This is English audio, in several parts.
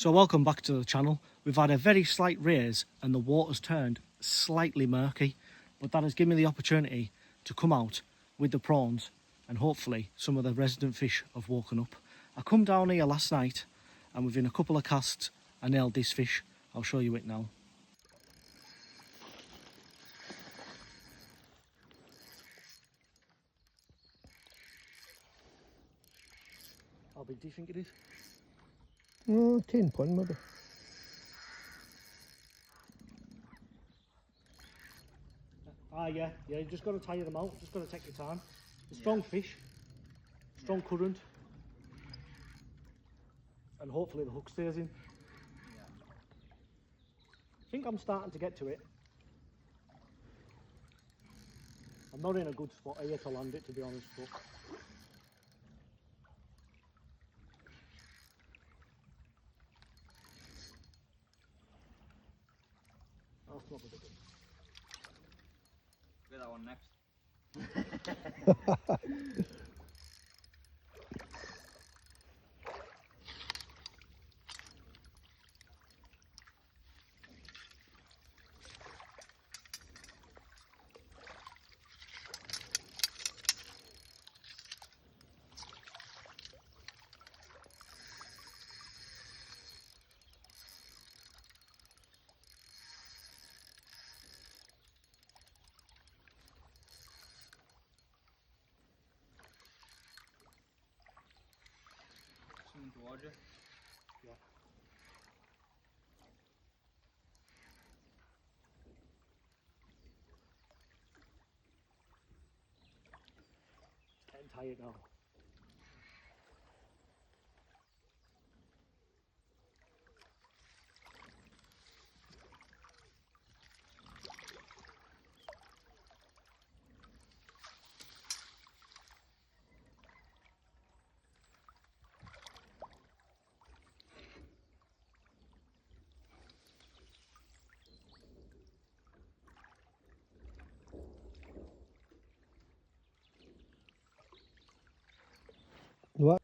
So welcome back to the channel. We've had a very slight raise and the water's turned slightly murky, but that has given me the opportunity to come out with the prawns and hopefully some of the resident fish have woken up. I come down here last night and within a couple of casts I nailed this fish. I'll show you it now. How big do you think it is? Oh, 10 pound maybe. Yeah, you just got to tire them out, just got to take your time. A strong fish, strong current, and hopefully the hook stays in. I think I'm starting to get to it. I'm not in a good spot here to land it, to be honest, but that's not the big one. Get that one next. Someone towards you. Yeah. Getting tired now. What?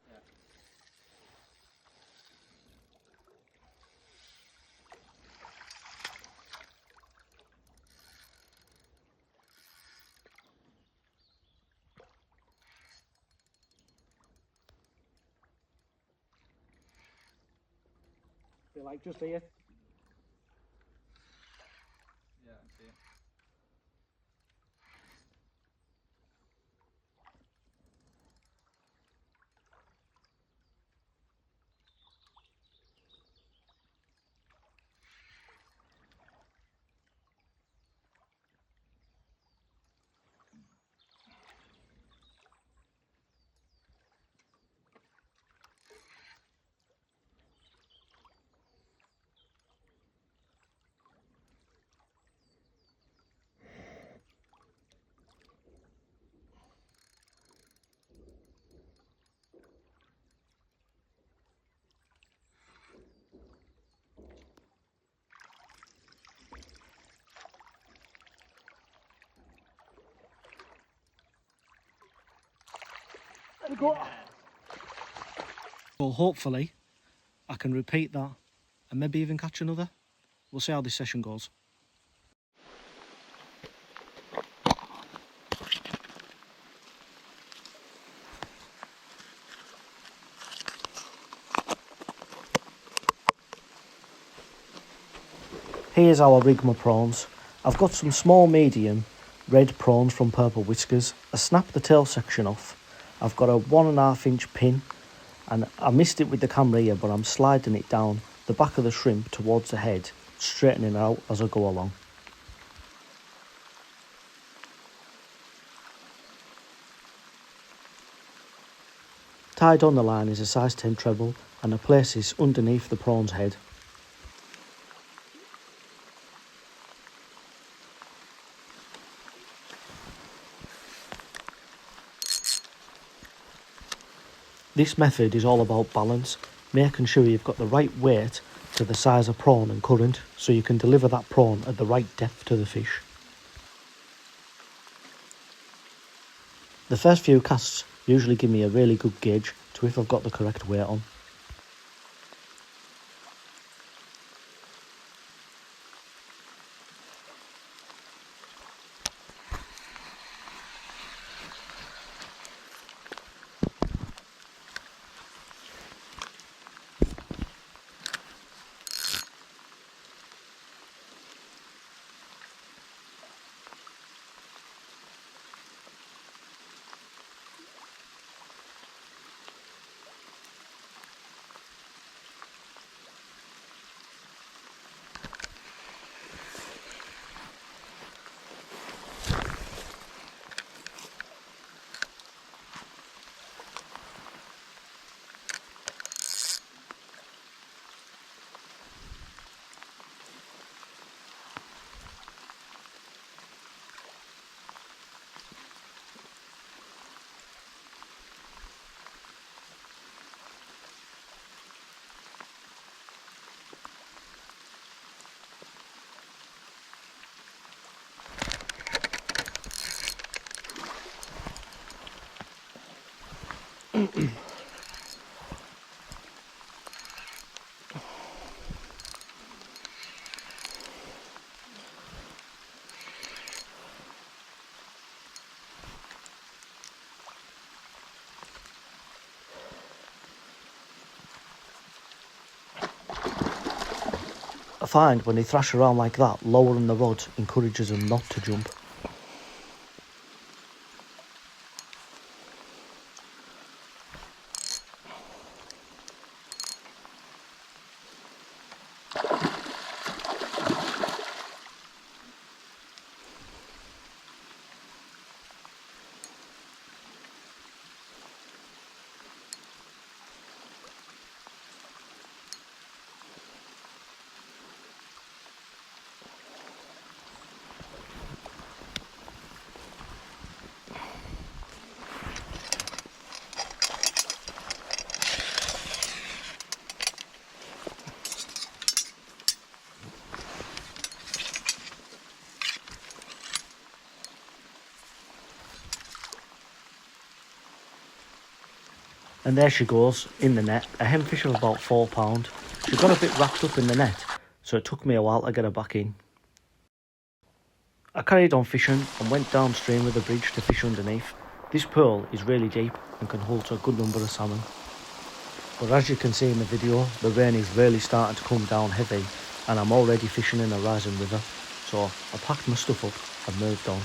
They're like just here. Yeah, I see it. There we go. So hopefully I can repeat that and maybe even catch another. We'll see how this session goes. Here's how I rig my prawns. I've got some small medium red prawns from Purple Whiskers. I snapped the tail section off. I've got a 1.5 inch pin and I missed it with the camera here, but I'm sliding it down the back of the shrimp towards the head, straightening it out as I go along. Tied on the line is a size 10 treble and I place this underneath the prawn's head. This method is all about balance, making sure you've got the right weight to the size of prawn and current so you can deliver that prawn at the right depth to the fish. The first few casts usually give me a really good gauge to if I've got the correct weight on. I find when they thrash around like that, lowering the rod encourages them not to jump. And there she goes, in the net, a henfish of about £4. She got a bit wrapped up in the net, so it took me a while to get her back in. I carried on fishing and went downstream with the bridge to fish underneath. This pool is really deep and can hold a good number of salmon. But as you can see in the video, the rain is really starting to come down heavy and I'm already fishing in a rising river, so I packed my stuff up and moved on.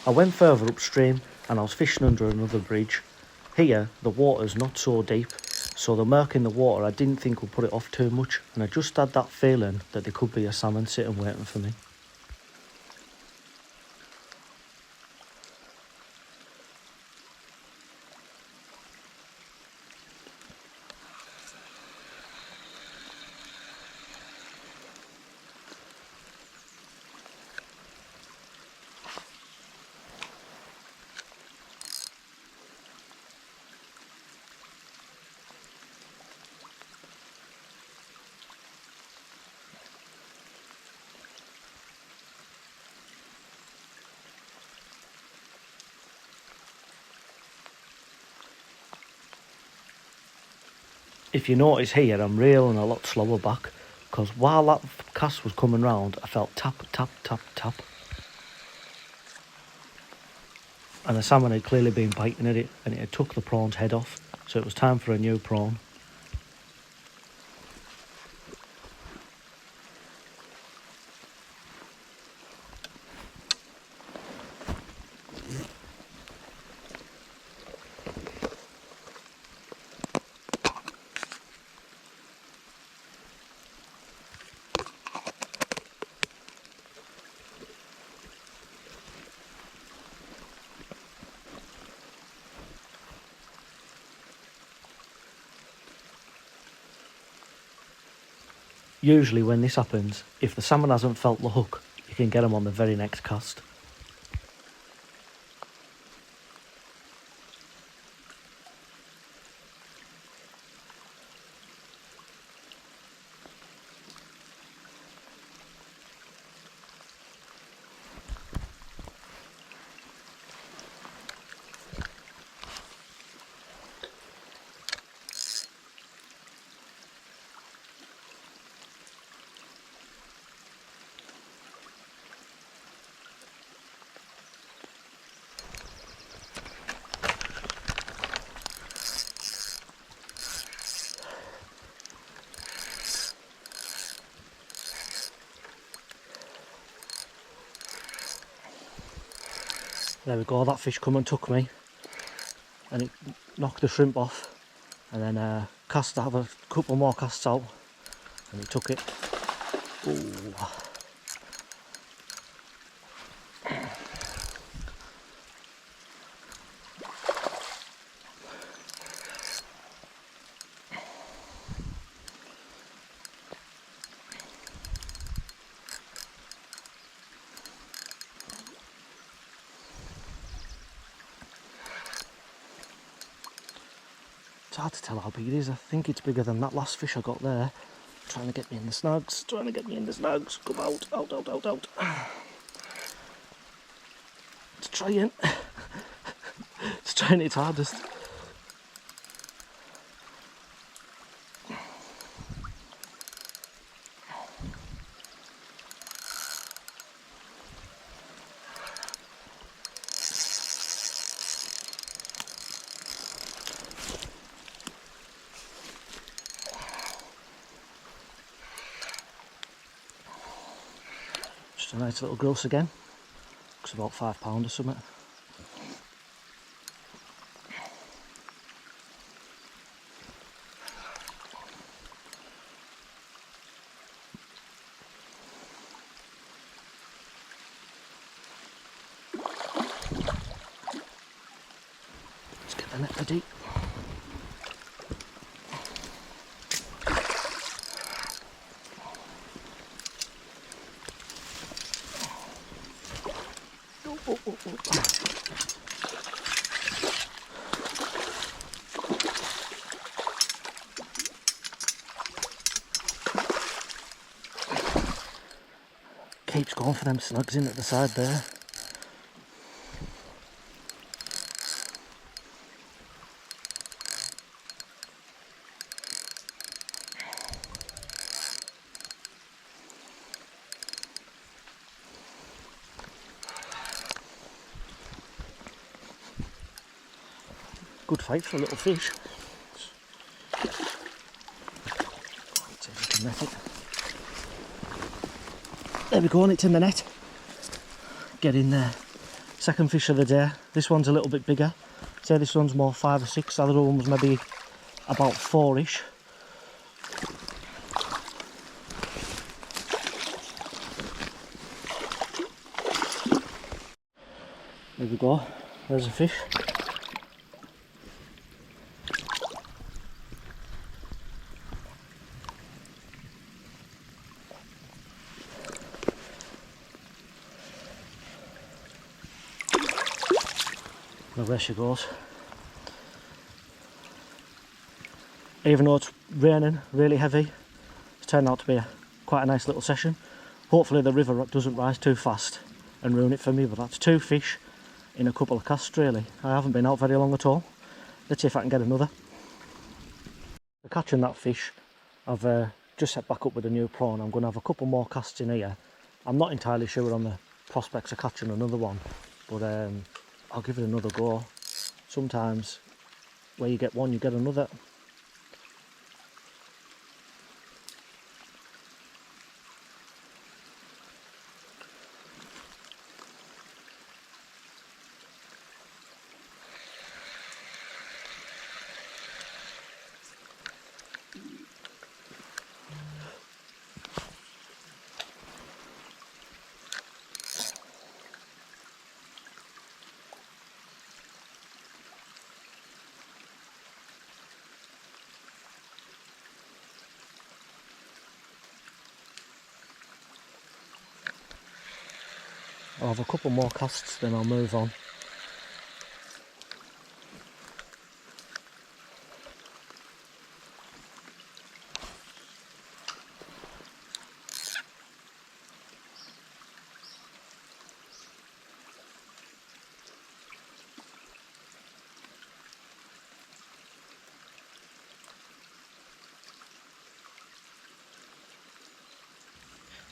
I went further upstream and I was fishing under another bridge. Here the water's not so deep, so the murk in the water I didn't think would put it off too much, and I just had that feeling that there could be a salmon sitting waiting for me. If you notice here, I'm reeling a lot slower back, because while that cast was coming round, I felt tap, tap, tap, tap. And the salmon had clearly been biting at it, and it had took the prawn's head off, so it was time for a new prawn. Usually when this happens, if the salmon hasn't felt the hook, you can get them on the very next cast. There we go, that fish come and took me, and it knocked the shrimp off, and then have a couple more casts out, and it took it. Ooh. It's hard to tell how big it is. I think it's bigger than that last fish I got there. Trying to get me in the snags, Come out. It's trying. It's trying its hardest. Just a nice little gross again. Looks about £5 or something. Let's get the net ready. Keeps going for them slugs in at the side there. Good fight for a little fish. See if I can net it. There we go, and it's in the net. Get in there. Second fish of the day. This one's a little bit bigger. Say this one's more 5 or 6. The other one was maybe about 4-ish. There we go. There's a fish. Well, there she goes. Even though it's raining really heavy, it's turned out to be quite a nice little session. Hopefully the river doesn't rise too fast and ruin it for me, but that's 2 fish in a couple of casts really. I haven't been out very long at all. Let's see if I can get another. For catching that fish, I've just set back up with a new prawn. I'm going to have a couple more casts in here. I'm not entirely sure on the prospects of catching another one, but I'll give it another go. Sometimes where you get one, you get another. I'll have a couple more casts, then I'll move on.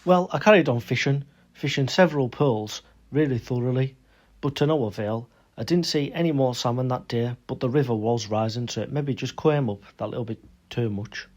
Well, I carried on fishing several pools really thoroughly, but to no avail. I didn't see any more salmon that day, but the river was rising, so it maybe just came up that little bit too much.